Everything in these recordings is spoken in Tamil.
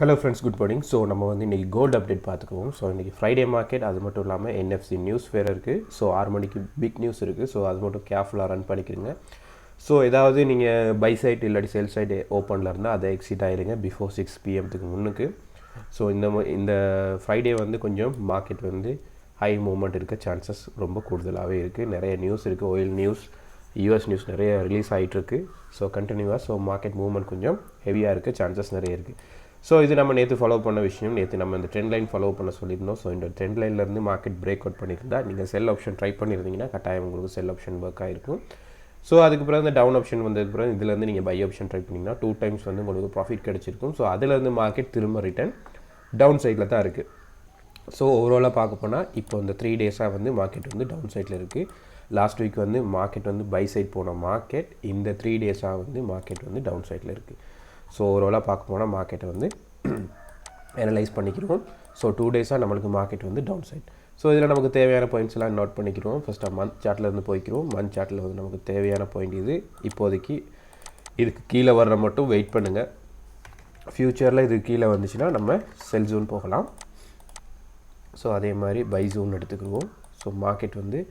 Hello friends, good morning. So நம்ம வந்து இன்னைக்கு கோல்ட் அப்டேட் பார்த்துக்குவோம். ஸோ இன்னைக்கு ஃப்ரைடே மார்க்கெட், அது மட்டும் இல்லாமல் என்எஃப்சி நியூஸ் வேறு இருக்குது. ஸோ 6 மணிக்கு பிக் நியூஸ் இருக்குது. ஸோ அது மட்டும் கேர்ஃபுல்லாக ரன் பண்ணிக்கிறீங்க. ஸோ ஏதாவது நீங்கள் பை சைட் இல்லாட்டி சேல் சைடு ஓப்பனில் இருந்தால் அதை எக்ஸிட் ஆகிடுங்க பிஃபோர் 6 PM முன்னுக்கு. ஸோ இந்த ஃப்ரைடே வந்து கொஞ்சம் மார்க்கெட் வந்து ஹை மூவ்மெண்ட் இருக்க சான்சஸ் ரொம்ப கூடுதலாகவே இருக்குது. நிறைய நியூஸ் இருக்குது. ஆயில் நியூஸ், யூஎஸ் நியூஸ் நிறைய ரிலீஸ் ஆகிட்டுருக்கு. ஸோ கண்டினியூவாக மார்க்கெட் மூவ்மெண்ட் கொஞ்சம் ஹெவியாக இருக்க சான்சஸ் நிறைய இருக்குது. ஸோ இது நம்ம நேற்று ஃபாலோ பண்ண விஷயம். நேற்று நம்ம இந்த ட்ரெண்ட் லைன் ஃபாலோ பண்ண சொல்லியிருந்தோம். ஸோ இந்த ட்ரெண்ட் லைன்லேருந்து மார்க்கெட் பிரேக் அவுட் பண்ணியிருந்தால் நீங்கள் செல் ஆப்ஷன் ட்ரை பண்ணியிருந்தீங்கன்னா கட்டாயம் உங்களுக்கு செல் ஆப்ஷன் ஒர்க் ஆகிருக்கும். ஸோ அதுக்கு பிறகு இந்த டவுன் ஆப்ஷன் வந்ததுக்கு பிறகு இதுலேருந்து நீங்கள் பை ஆப்ஷன் ட்ரை பண்ணிங்கன்னா 2 times வந்து உங்களுக்கு ப்ராஃபிட் கிடச்சிருக்கும். ஸோ அதிலேருந்து மார்க்கெட் திரும்ப ரிட்டர்ன் டவுன் சைடில் தான் இருக்குது. ஸோ ஓவராலாக பார்க்க போனால் இப்போ இந்த 3 days வந்து மார்க்கெட் வந்து டவுன் சைடில் இருக்குது. லாஸ்ட் வீக் வந்து மார்க்கெட் வந்து பை சைட் போன மார்க்கெட் இந்த 3 days வந்து மார்க்கெட் வந்து டவுன் சைடில் இருக்குது. ஸோ ஓவராலாக பார்க்க போனால் மார்க்கெட்டை வந்து அனலைஸ் பண்ணிக்கிறோம். ஸோ 2 days நம்மளுக்கு மார்க்கெட் வந்து டவுன் சைட். ஸோ இதில் நமக்கு தேவையான பாயிண்ட்ஸ் எல்லாம் நோட் பண்ணிக்கிறோம். ஃபஸ்ட்டாக மந்த் சார்ட்லேருந்து போய்க்கிறோம். மந்த் சார்ட்டில் வந்து நமக்கு தேவையான பாயிண்ட் இது. இப்போதைக்கு இதுக்கு கீழே வர்ற மட்டும் வெயிட் பண்ணுங்கள். ஃப்யூச்சரில் இது கீழே வந்துச்சுன்னா நம்ம செல் ஜோன் போகலாம். ஸோ அதே மாதிரி பை ஜோன் எடுத்துக்குவோம். ஸோ மார்க்கெட் வந்து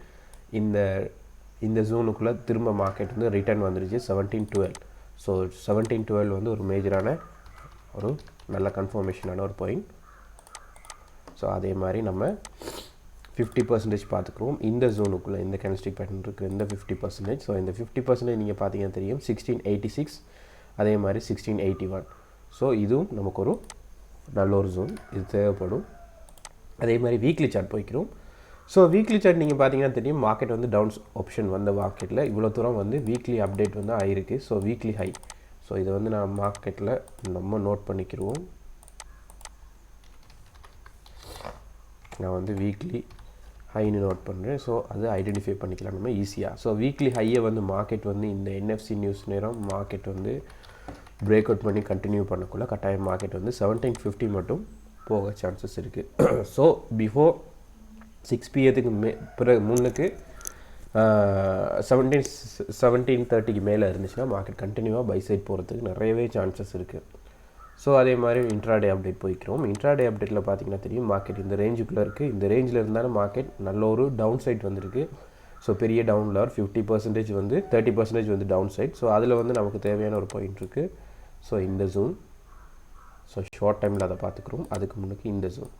இந்த ஜோனுக்குள்ளே திரும்ப மார்க்கெட் வந்து ரிட்டர்ன் வந்துருச்சு 1712. ஸோ 1712 வந்து ஒரு மேஜரான ஒரு நல்ல கன்ஃபர்மேஷனான ஒரு பாயிண்ட். ஸோ அதே மாதிரி நம்ம 50% பார்த்துக்குவோம். இந்த ஜோனுக்குள்ளே இந்த கேண்டில்ஸ்டிக் பேட்டர்ன் இருக்குது இந்த 50%. ஸோ இந்த 50% நீங்கள் பார்த்தீங்கன்னா தெரியும் 1686, அதே மாதிரி 1681. ஸோ இதுவும் நமக்கு ஒரு நல்ல ஒரு ஜோன், இது தேவைப்படும். அதே மாதிரி வீக்லி சார்ட் போய்க்கிறோம். ஸோ வீக்லி சார்ட் நீங்கள் பார்த்தீங்கன்னா தெரியும் மார்க்கெட் வந்து டவுன்ஸ் ஆப்ஷன் வந்த மார்க்கெட்டில் இவ்வளோ தூரம் வந்து வீக்லி அப்டேட் வந்து ஆகிருக்கு. So weekly high. ஸோ இதை வந்து நான் மார்க்கெட்டில் நம்ம நோட் பண்ணிக்கிறோம். நான் வந்து வீக்லி ஹைன்னு நோட் பண்ணுறேன். ஸோ அது ஐடென்டிஃபை பண்ணிக்கலாம் நம்ம ஈஸியாக. ஸோ வீக்லி ஹையை வந்து மார்க்கெட் வந்து இந்த என்எஃப்சி நியூஸ் நேரம் மார்க்கெட் வந்து பிரேக் அவுட் பண்ணி கண்டினியூ பண்ணக்குள்ள கட்டாயம் மார்க்கெட் வந்து 1750 மட்டும் போக சான்சஸ் இருக்குது. ஸோ பிஃபோர் 6 PM பிறகு முன்னுக்கு 1730 மேலே இருந்துச்சுன்னா மார்க்கெட் கண்டினியூவாக பை சைட் போகிறதுக்கு நிறையவே சான்சஸ் இருக்குது. ஸோ அதே மாதிரி இன்ட்ராடே அப்டேட் போய்க்கிறோம். இன்ட்ராடே அப்டேட்டில் பார்த்தீங்கன்னா தெரியும் மார்க்கெட் இந்த ரேஞ்சுக்குள்ளே இருக்குது. இந்த ரேஞ்சில் இருந்தாலும் மார்க்கெட் நல்ல ஒரு டவுன் சைட் வந்திருக்கு. ஸோ பெரிய டவுனில் ஒரு 50% வந்து 30% வந்து டவுன் சைட். ஸோ அதில் வந்து நமக்கு தேவையான ஒரு பாயிண்ட் இருக்குது. ஸோ இந்த ஜோன். ஸோ ஷார்ட் டைமில் அதை பார்த்துக்குறோம். அதுக்கு முன்னுக்கு இந்த ஜோன்.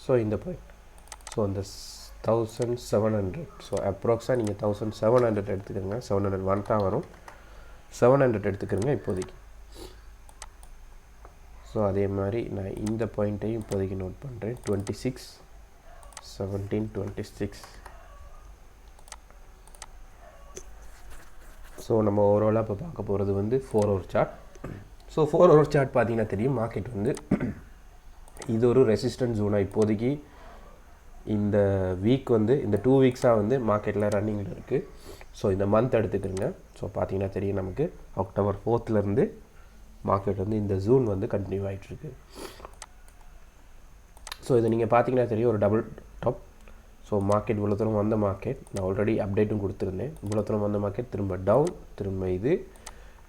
ஸோ இந்த பாயிண்ட். ஸோ இந்த 1700. ஸோ அப்ராக்ஸாக நீங்கள் 1700 எடுத்துக்கிறங்க. 701 தான் வரும். 700 எடுத்துக்கிறங்க இப்போதைக்கு. ஸோ அதே மாதிரி நான் இந்த பாயிண்ட்டையும் இப்போதைக்கு நோட் பண்ணுறேன். 26 1726. ஸோ நம்ம ஓவராலாக இப்போ பார்க்க போகிறது வந்து 4 hour chart. So 4 hour chart பார்த்தீங்கன்னா தெரியும் மார்க்கெட் வந்து இது ஒரு ரெசிஸ்டன்ஸ் ஜோனாக இப்போதைக்கு இந்த வீக் வந்து இந்த 2 weeks வந்து மார்க்கெட்டில் ரன்னிங்கில் இருக்குது. ஸோ இந்த மந்த் எடுத்துக்கிறங்க. ஸோ பார்த்தீங்கன்னா தெரியும் நமக்கு October 4th மார்க்கெட் வந்து இந்த ஜோன் வந்து கண்டினியூ ஆகிட்டுருக்கு. ஸோ இதை நீங்கள் பார்த்தீங்கன்னா தெரியும் ஒரு டபுள் டாப். ஸோ மார்க்கெட் இவ்வளோ தூரம் வந்த மார்க்கெட் நான் ஆல்ரெடி அப்டேட்டும் கொடுத்துருந்தேன். இவ்வளோ தூரம் வந்த மார்க்கெட் திரும்ப டவுன்,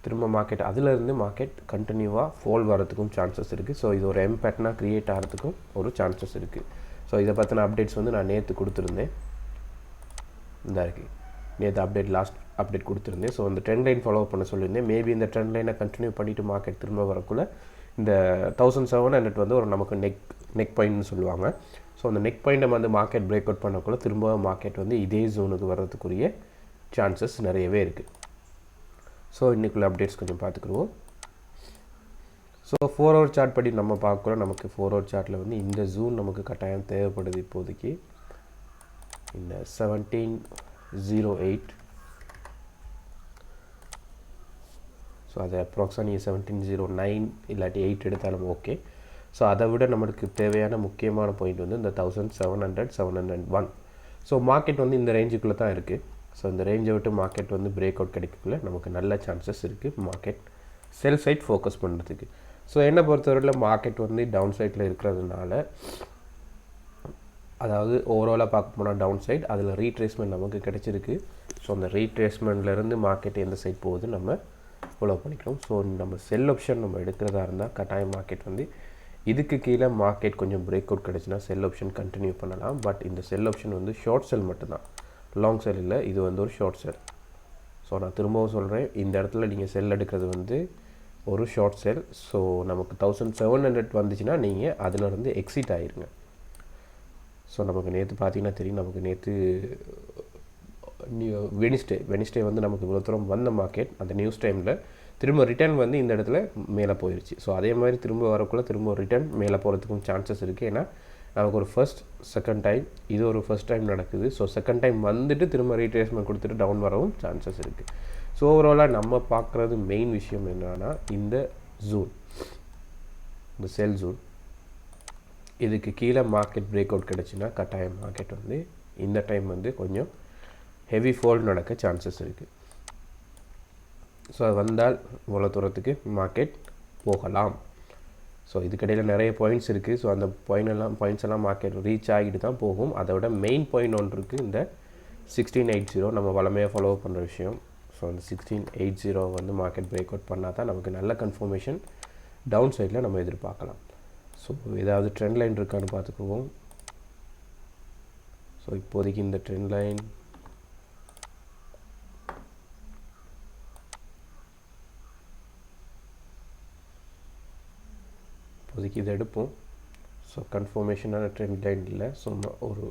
திரும்ப மார்க்கெட் அதிலிருந்து மார்க்கெட் கண்டினியூவாக ஃபால் வரதுக்கும் சான்சஸ் இருக்குது. ஸோ இது ஒரு எம் பேட்டர்னாக க்ரியேட் ஆகிறதுக்கும் ஒரு சான்சஸ் இருக்குது. ஸோ இதை பற்றின அப்டேட்ஸ் வந்து நான் நேற்று கொடுத்துருந்தேன். இந்த இருக்குது நேற்று லாஸ்ட் அப்டேட் கொடுத்துருந்தேன். ஸோ இந்த ட்ரெண்ட் லைன் ஃபாலோ பண்ண சொல்லியிருந்தேன். மேபி இந்த ட்ரெண்ட் லைனை கண்டினியூ பண்ணிவிட்டு மார்க்கெட் திரும்ப வரக்குள்ளே இந்த 1700 வந்து ஒரு நமக்கு நெக் பாயிண்ட்னு சொல்லுவாங்க. ஸோ அந்த நெக் பாயிண்ட்டை வந்து மார்க்கெட் பிரேக் அவுட் பண்ணக்குள்ளே திரும்ப மார்க்கெட் வந்து இதே ஜோனுக்கு வர்றதுக்குரிய சான்சஸ் நிறையவே இருக்குது. ஸோ இன்றைக்குள்ள அப்டேட்ஸ் கொஞ்சம் பார்த்துக்குருவோம். ஸோ 4 hour சார்ட் படி நம்ம பார்க்குறோம். நமக்கு 4 hour சார்ட்டில் வந்து இந்த ஜூன் நமக்கு கட்டாயம் தேவைப்படுது. இப்போதைக்கு இந்த 1708. ஸோ அதை அப்ராக்ஸாக நீங்கள் 1709 இல்லாட்டி 8 எடுத்தாலும் ஓகே. ஸோ அதை விட நம்மளுக்கு தேவையான முக்கியமான பாயிண்ட் வந்து இந்த 1700 701. ஸோ மார்க்கெட் வந்து இந்த ரேஞ்சுக்குள்ளே தான் இருக்குது. ஸோ இந்த ரேஞ்சை விட்டு மார்க்கெட் வந்து பிரேக் அவுட் கிடைக்கக்குள்ள நமக்கு நல்ல சான்சஸ் இருக்குது மார்க்கெட் செல் சைட் ஃபோக்கஸ் பண்ணுறதுக்கு. ஸோ என்னை பொறுத்தவரையில் மார்க்கெட் வந்து டவுன் சைட்டில் இருக்கிறதுனால அதாவது ஓவராலாக பார்க்க போனால் டவுன் சைட் அதில் ரீட்ரேஸ்மெண்ட் நமக்கு கிடைச்சிருக்கு. ஸோ அந்த ரீட்ரேஸ்மெண்ட்லேருந்து மார்க்கெட் எந்த சைட் போகுது நம்ம ஃபாலோ பண்ணிக்கணும். ஸோ நம்ம செல் ஆப்ஷன் நம்ம எடுக்கிறதா இருந்தால் கட்டாயம் மார்க்கெட் வந்து இதுக்கு கீழே மார்க்கெட் கொஞ்சம் break out கிடச்சுன்னா cell option continue பண்ணலாம். பட் இந்த செல் ஆப்ஷன் வந்து ஷார்ட் செல் மட்டும்தான், லாங் செல் இல்லை. இது வந்து ஒரு ஷார்ட் செல். ஸோ நான் திரும்பவும் சொல்கிறேன், இந்த இடத்துல நீங்கள் செல் எடுக்கிறது வந்து ஒரு ஷார்ட் செல். ஸோ நமக்கு 1700 வந்துச்சுன்னா நீங்கள் அதிலிருந்து எக்ஸிட் ஆகிருங்க. ஸோ நமக்கு நேற்று பார்த்தீங்கன்னா தெரியும், நமக்கு நேற்று வெனிஸ்டே வந்து நமக்கு இவ்வளோ தூரம் வந்த மார்க்கெட் அந்த நியூஸ் டைமில் திரும்ப ரிட்டர்ன் வந்து இந்த இடத்துல மேலே போயிடுச்சு. ஸோ அதே மாதிரி திரும்ப வரக்குள்ளே திரும்ப ரிட்டர்ன் மேலே போகிறதுக்கும் சான்சஸ் இருக்குது. ஏன்னா நமக்கு ஒரு ஃபர்ஸ்ட் செகண்ட் டைம், இது ஒரு ஃபர்ஸ்ட் டைம் நடக்குது. ஸோ செகண்ட் டைம் வந்துட்டு திரும்ப ரீட்ரேஸ்மெண்ட் கொடுத்துட்டு டவுன் வரவும் சான்சஸ் இருக்குது. ஸோ ஓவராலாக நம்ம பார்க்குறது மெயின் விஷயம் என்னன்னா இந்த ஜூன், இந்த செல் ஜூன் இதுக்கு கீழே மார்க்கெட் பிரேக் அவுட் கிடச்சுன்னா கட்டாயம் மார்க்கெட் வந்து இந்த டைம் வந்து கொஞ்சம் ஹெவி ஃபோல்ட் நடக்க சான்சஸ் இருக்குது. ஸோ அது வந்தால் இவ்வளோ தூரத்துக்கு மார்க்கெட் போகலாம். ஸோ இதுக்கிடையில் நிறைய பாயிண்ட்ஸ் இருக்குது. ஸோ அந்த பாயிண்ட்ஸ் எல்லாம் மார்க்கெட் ரீச் ஆகிட்டு தான் போகும். அதை விட மெயின் பாயிண்ட் ஒன்று இருக்குது, இந்த 1680 நம்ம வளமையாக ஃபாலோ பண்ணுற விஷயம். ஸோ அந்த 1680 வந்து மார்க்கெட் பிரேக் அவுட் பண்ணால் தான் நமக்கு நல்ல கன்ஃபர்மேஷன் டவுன் சைடில் நம்ம எதிர்பார்க்கலாம். ஸோ ஏதாவது ட்ரெண்ட் லைன் இருக்கான்னு பார்த்துக்குவோம். ஸோ இப்போதைக்கு இந்த ட்ரெண்ட் லைன் இப்போதைக்கு இதை எடுப்போம். ஸோ கன்ஃபர்மேஷனான ட்ரெண்ட் லைன் இல்லை. ஸோ ஒரு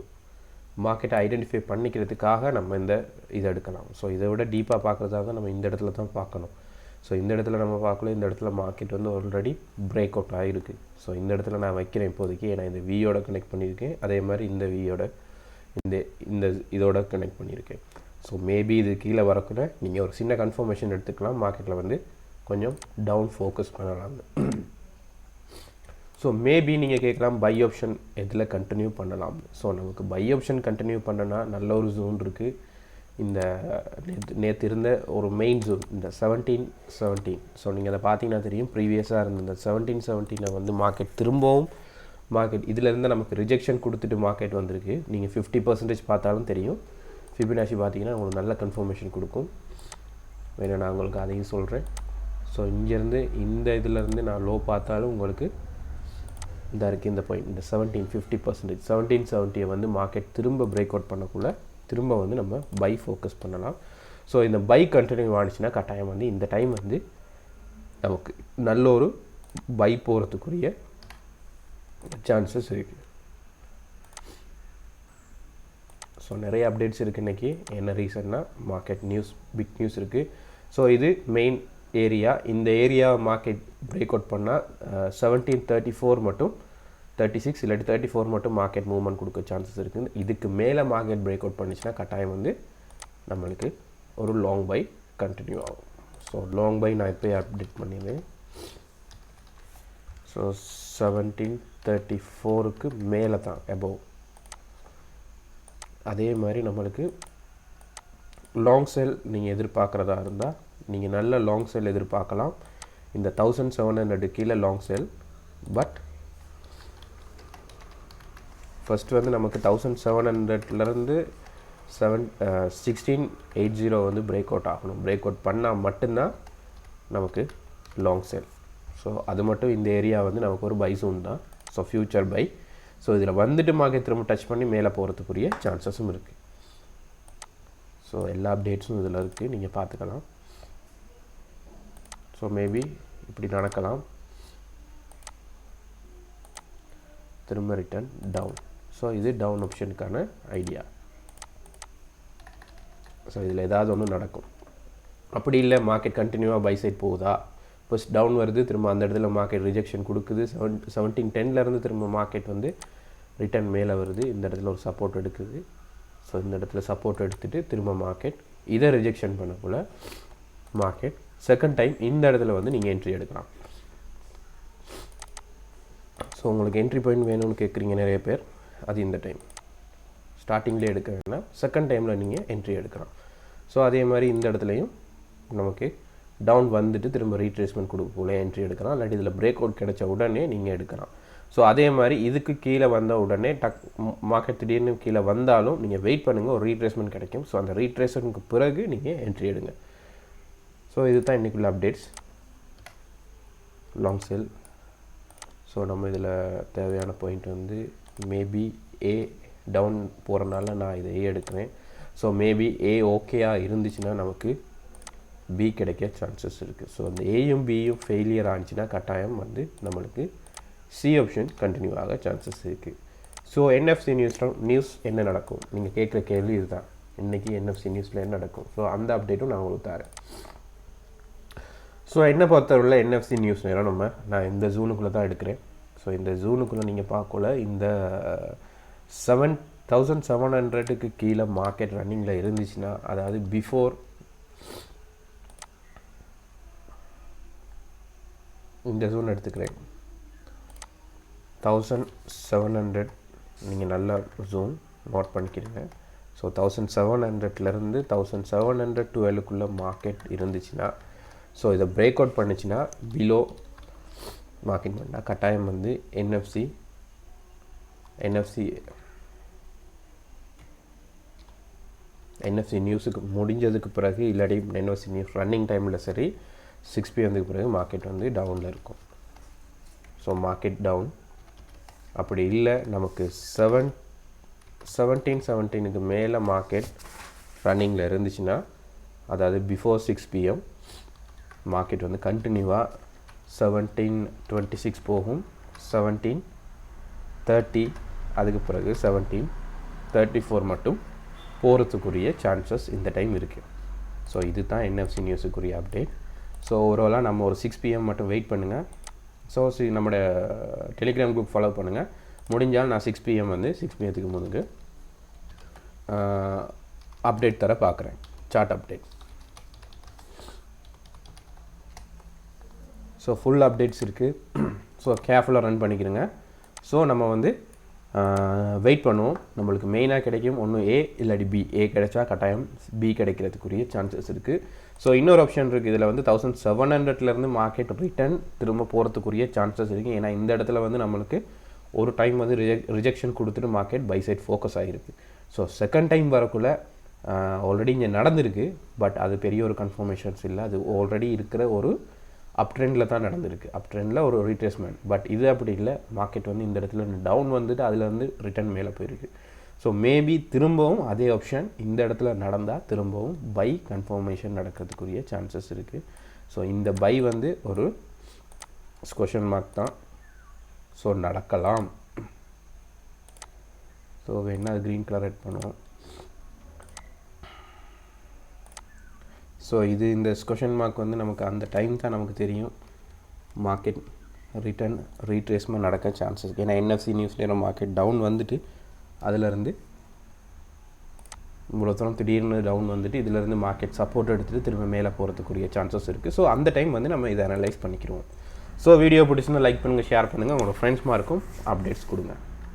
மார்க்கெட்டை ஐடென்டிஃபை பண்ணிக்கிறதுக்காக நம்ம இந்த இதை எடுக்கலாம். ஸோ இதை விட டீப்பாக பார்க்குறதாக நம்ம இந்த இடத்துல தான் பார்க்கணும். ஸோ இந்த இடத்துல நம்ம பார்க்கல, இந்த இடத்துல மார்க்கெட் வந்து ஆல்ரெடி பிரேக் அவுட் ஆகிருக்கு. ஸோ இந்த இடத்துல நான் வைக்கிறேன் இப்போதைக்கு, ஏன்னா இந்த வியோட கனெக்ட் பண்ணியிருக்கேன், அதே மாதிரி இந்த வியோட இந்த இதோட கனெக்ட் பண்ணியிருக்கேன். ஸோ மேபி இது கீழே வரக்குள்ள நீங்கள் ஒரு சின்ன கன்ஃபர்மேஷன் எடுத்துக்கலாம், மார்க்கெட்டில் வந்து கொஞ்சம் டவுன் ஃபோக்கஸ் பண்ணலாம். ஸோ மேபி நீங்கள் கேட்கலாம் பை ஆப்ஷன் எதில் கண்டினியூ பண்ணலாம். ஸோ நமக்கு பை ஆப்ஷன் கண்டினியூ பண்ணனா நல்ல ஒரு ஜோன் இருக்குது. இந்த நேற்று இருந்த ஒரு மெயின் ஜோன் இந்த 1717. ஸோ நீங்கள் அதை பார்த்தீங்கன்னா தெரியும், ப்ரீவியஸாக இருந்த இந்த 1717 வந்து மார்க்கெட் திரும்பவும் மார்க்கெட் இதிலேருந்து நமக்கு ரிஜெக்ஷன் கொடுத்துட்டு மார்க்கெட் வந்திருக்கு. நீங்கள் 50% பார்த்தாலும் தெரியும். ஃபிபனாச்சி பார்த்தீங்கன்னா உங்களுக்கு நல்ல கன்ஃபர்மேஷன் கொடுக்கும். வேணா நான் உங்களுக்கு அதையும் சொல்கிறேன். ஸோ இங்கேருந்து இந்த இதிலேருந்து நான் லோ பார்த்தாலும் உங்களுக்கு இந்த இருக்குது இந்த பாயிண்ட், இந்த 50% 1770 வந்து மார்க்கெட் திரும்ப பிரேக் அவுட் பண்ணக்குள்ள திரும்ப வந்து நம்ம பை ஃபோக்கஸ் பண்ணலாம். ஸோ இந்த பை கண்டினியூ ஆனிச்சுன்னா கட்டாயம் வந்து இந்த டைம் வந்து நமக்கு நல்ல ஒரு பை போகிறதுக்குரிய சான்சஸ் இருக்குது. ஸோ நிறைய அப்டேட்ஸ் இருக்குது இன்றைக்கி. என்ன ரீசன்னா மார்க்கெட் நியூஸ், பிக் நியூஸ் இருக்குது. ஸோ இது மெயின் ஏரியா. இந்த ஏரியா மார்க்கெட் பிரேக் அவுட் பண்ணால் 1734 மட்டும் 36 இல்லாட்டி 34 மட்டும் மார்க்கெட் மூவ்மெண்ட் கொடுக்க சான்சஸ் இருக்குது. இதுக்கு மேலே மார்க்கெட் பிரேக் அவுட் பண்ணிச்சுன்னா கட்டாயம் வந்து நம்மளுக்கு ஒரு லாங் பை கண்டினியூ ஆகும். ஸோ லாங் பை நான் இப்போயே அப்டேட் பண்ணிடுவேன். ஸோ 1734க்கு மேலே தான் அபவ். அதே மாதிரி நம்மளுக்கு லாங் செல் நீங்கள் எதிர்பார்க்குறதா இருந்தால் நீங்கள் நல்ல லாங் செல் எதிர்பார்க்கலாம். இந்த 1700 கீழே லாங் செல். பட் ஃபஸ்ட்டு வந்து நமக்கு 1700லேருந்து 1680 வந்து பிரேக் அவுட் ஆகணும். பிரேக் அவுட் பண்ணால் மட்டும்தான் நமக்கு லாங் செல். ஸோ அது மட்டும் இந்த ஏரியா வந்து நமக்கு ஒரு பை ஜோன் தான். So future buy. ஸோ இதில் வந்துட்டு மார்க்கெட் திரும்ப டச் பண்ணி மேலே போகிறதுக்குரிய சான்சஸும் இருக்குது. ஸோ எல்லா அப்டேட்ஸும் இதில் இருக்குது, நீங்கள் பார்த்துக்கலாம். ஸோ மேபி இப்படி நடக்கலாம், திரும்ப ரிட்டர்ன் டவுன். ஸோ இது டவுன் ஆப்ஷனுக்கான ஐடியா. ஸோ இதில் ஏதாவது ஒன்று நடக்கும். அப்படி இல்லை மார்க்கெட் கண்டினியூவாக பை சைட் போகுதா, ஃபஸ்ட் டவுன் வருது, திரும்ப அந்த இடத்துல மார்க்கெட் ரிஜெக்ஷன் கொடுக்குது, 1710லேருந்து திரும்ப மார்க்கெட் வந்து ரிட்டர்ன் மேலே வருது, இந்த இடத்துல ஒரு சப்போர்ட் எடுக்குது. ஸோ இந்த இடத்துல சப்போர்ட் எடுத்துகிட்டு திரும்ப மார்க்கெட் இதை ரிஜெக்ஷன் பண்ணக்குள்ள மார்க்கெட் செகண்ட் டைம் இந்த இடத்துல வந்து நீங்கள் என்ட்ரி எடுக்கலாம். ஸோ உங்களுக்கு என்ட்ரி பாயிண்ட் வேணும்னு கேட்குறீங்க நிறைய பேர். அது இந்த டைம் ஸ்டார்டிங்லேயே எடுக்க வேணாம், செகண்ட் டைமில் நீங்கள் என்ட்ரி எடுக்கலாம். ஸோ அதே மாதிரி இந்த இடத்துலையும் நமக்கு டவுன் வந்துட்டு திரும்ப ரீட்ரேஸ்மெண்ட் கொடுக்கக்குள்ளே என்ட்ரி எடுக்கலாம். இல்லாட்டி இதில் பிரேக் அவுட் கிடைச்ச உடனே நீங்கள் எடுக்கலாம். ஸோ அதே மாதிரி இதுக்கு கீழே வந்த உடனே மார்க்கெட் திடீர்னு கீழே வந்தாலும் நீங்கள் வெயிட் பண்ணுங்கள், ஒரு ரீட்ரேஸ்மெண்ட் கிடைக்கும். ஸோ அந்த ரீட்ரேஸ்மெண்ட்டுக்கு பிறகு நீங்கள் என்ட்ரி எடுங்க. ஸோ இது தான் இன்றைக்குள்ள அப்டேட்ஸ். லாங் செல். ஸோ நம்ம இதில் தேவையான பாயிண்ட் வந்து மேபி ஏ டவுன் போகிறனால நான் இதை ஏ எடுக்கிறேன். ஸோ மேபி ஏ ஓகேயாக இருந்துச்சுன்னா நமக்கு பி கிடைக்க சான்சஸ் இருக்குது. ஸோ அந்த ஏயும் பியும் ஃபெயிலியர் ஆனிச்சுன்னா கட்டாயம் வந்து நம்மளுக்கு சி ஆப்ஷன் கண்டினியூ ஆக சான்சஸ் இருக்குது. ஸோ என்எஃப்சி நியூஸ் என்ன நடக்கும், நீங்கள் கேட்குற கேள்வி இதுதான். இன்றைக்கி என்எஃப்சி நியூஸில் என்ன நடக்கும், ஸோ அந்த அப்டேட்டும் நான் உங்களுக்கு தரேன். ஸோ என்ன பொறுத்தவரை என்எஃப்சி நியூஸ் நேரம் நான் இந்த ஜூனுக்குள்ளே தான் எடுக்கிறேன். ஸோ இந்த ஜூனுக்குள்ளே நீங்கள் பார்க்கல இந்த 7,700க்கு கீழே மார்க்கெட் ரன்னிங்கில் இருந்துச்சுன்னா, அதாவது பிஃபோர் இந்த ஜூன் எடுத்துக்கிறேன் 1700, நீங்கள் நல்லா ஜூன் நோட் பண்ணிக்கிறீங்க. ஸோ 1700லேருந்து 1712க்குள்ளே மார்க்கெட் இருந்துச்சுன்னா, ஸோ இதை பிரேக் அவுட் பண்ணிச்சுன்னா பிலோ மார்க்கெட் பண்ணால் கட்டாயம் வந்து என்எஃப்சி நியூஸுக்கு முடிஞ்சதுக்கு பிறகு இல்லாட்டி என்எஃப்சி நியூஸ் ரன்னிங் டைமில் சரி 6 PM பிறகு மார்க்கெட் வந்து டவுனில் இருக்கும். So market down. அப்படி இல்லை நமக்கு 17க்கு மேலே மார்க்கெட் ரன்னிங்கில் இருந்துச்சுன்னா, அதாவது பிஃபோர் 6 PM மார்க்கெட் வந்து கண்டினியூவாக 1726 போகும், 1730, அதுக்கு பிறகு 1734 மட்டும் போகிறதுக்குரிய சான்சஸ் இந்த டைம் இருக்குது. ஸோ இது தான் என்எஃப்சி நியூஸுக்குரிய அப்டேட். ஸோ ஓவராலாக நம்ம ஒரு 6 PM மட்டும் வெயிட் பண்ணுங்கள். ஸோ நம்மளோட டெலிகிராம் குரூப் ஃபாலோ பண்ணுங்கள். முடிஞ்சால் நான் 6 PM வந்து 6 PMக்கு முன்னுக்கு அப்டேட் தர பார்க்குறேன், chart update. So full updates இருக்குது. ஸோ கேர்ஃபுல்லாக ரன் பண்ணிக்கிறங்க. ஸோ நம்ம வந்து வெயிட் பண்ணுவோம். நம்மளுக்கு மெயினாக கிடைக்கும் ஒன்று ஏ இல்லாட்டி பி. ஏ கிடைச்சா கட்டாயம் பி கிடைக்கிறதுக்குரிய சான்சஸ் இருக்குது. ஸோ இன்னொரு ஆப்ஷன் இருக்குது. இதில் வந்து 1700லேருந்து மார்க்கெட் ரிட்டர்ன் திரும்ப போகிறதுக்குரிய சான்சஸ் இருக்குது. ஏன்னா இந்த இடத்துல வந்து நம்மளுக்கு ஒரு டைம் வந்து ரிஜெக்ஷன் கொடுத்துட்டு மார்க்கெட் பை சைட் ஃபோக்கஸ் ஆகிருக்கு. ஸோ செகண்ட் டைம் வரக்குள்ள ஆல்ரெடி இங்கே நடந்திருக்கு, பட் அது பெரிய ஒரு கன்ஃபர்மேஷன்ஸ் இல்லை. அது ஆல்ரெடி இருக்கிற ஒரு அப் ட்ரெண்டில் தான் நடந்திருக்கு. அப் ட்ரெண்டில் ஒரு ரீட்ரேஸ்மெண்ட். பட் இது அப்படி இல்லை. மார்க்கெட் வந்து இந்த இடத்துல டவுன் வந்துட்டு அதில் வந்து ரிட்டர்ன் மேலே போயிருக்கு. ஸோ மேபி திரும்பவும் அதே ஆப்ஷன் இந்த இடத்துல நடந்தால் திரும்பவும் பை கன்ஃபர்மேஷன் நடக்கிறதுக்குரிய சான்சஸ் இருக்குது. ஸோ இந்த பை வந்து ஒரு கொஷன் மார்க் தான். ஸோ நடக்கலாம். ஸோ வேணா க்ரீன் கலர் ரெட் பண்ணுவோம். ஸோ இது இந்த கொஷன் மார்க் வந்து நமக்கு அந்த டைம் தான் நமக்கு தெரியும் மார்க்கெட் ரிட்டர்ன் ரீட்ரேஸ்மெண்ட் நடக்க சான்சஸ். ஏன்னா என்எஃப்சி நியூஸ் நேரம் மார்க்கெட் டவுன் வந்துட்டு அதிலேருந்து இவ்வளோ தூரம் திடீர்னு டவுன் வந்துட்டு இதிலேருந்து மார்க்கெட் சப்போர்ட் எடுத்துகிட்டு திரும்ப மேலே போகிறதுக்குரிய சான்சஸ் இருக்குது. ஸோ அந்த டைம் வந்து நம்ம இதை அனலைஸ் பண்ணிக்கிறோம். ஸோ வீடியோ பிடிச்சுன்னா லைக் பண்ணுங்கள், ஷேர் பண்ணுங்கள், உங்களோட ஃப்ரெண்ட்ஸ் மார்க்கும் அப்டேட்ஸ் கொடுங்க.